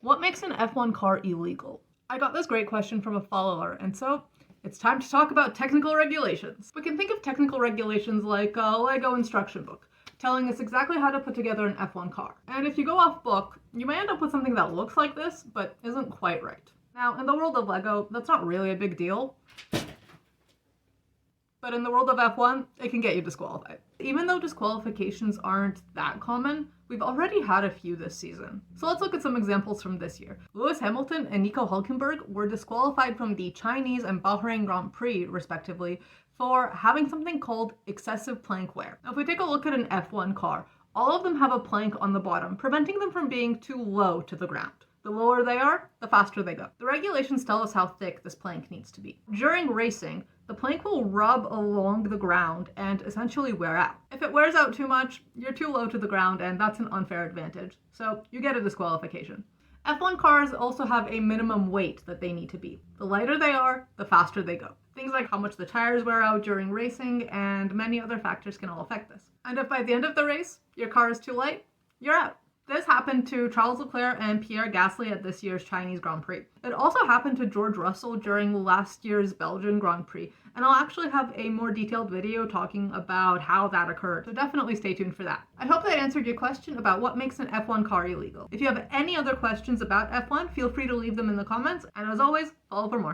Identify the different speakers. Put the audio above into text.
Speaker 1: What makes an F1 car illegal? I got this great question from a follower, and so it's time to talk about technical regulations. We can think of technical regulations like a Lego instruction book, telling us exactly how to put together an F1 car. And if you go off book, you may end up with something that looks like this, but isn't quite right. Now, in the world of Lego, that's not really a big deal. But in the world of F1, it can get you disqualified. Even though disqualifications aren't that common, we've already had a few this season. So let's look at some examples from this year. Lewis Hamilton and Nico Hülkenberg were disqualified from the Chinese and Bahrain Grand Prix, respectively, for having something called excessive plank wear. Now, if we take a look at an F1 car, all of them have a plank on the bottom, preventing them from being too low to the ground. The lower they are, the faster they go. The regulations tell us how thick this plank needs to be. During racing, the plank will rub along the ground and essentially wear out. If it wears out too much, you're too low to the ground, and that's an unfair advantage. So you get a disqualification. F1 cars also have a minimum weight that they need to be. The lighter they are, the faster they go. Things like how much the tires wear out during racing and many other factors can all affect this. And if by the end of the race, your car is too light, you're out. This happened to Charles Leclerc and Pierre Gasly at this year's Chinese Grand Prix. It also happened to George Russell during last year's Belgian Grand Prix, and I'll actually have a more detailed video talking about how that occurred, so definitely stay tuned for that. I hope that answered your question about what makes an F1 car illegal. If you have any other questions about F1, feel free to leave them in the comments, and as always, follow for more.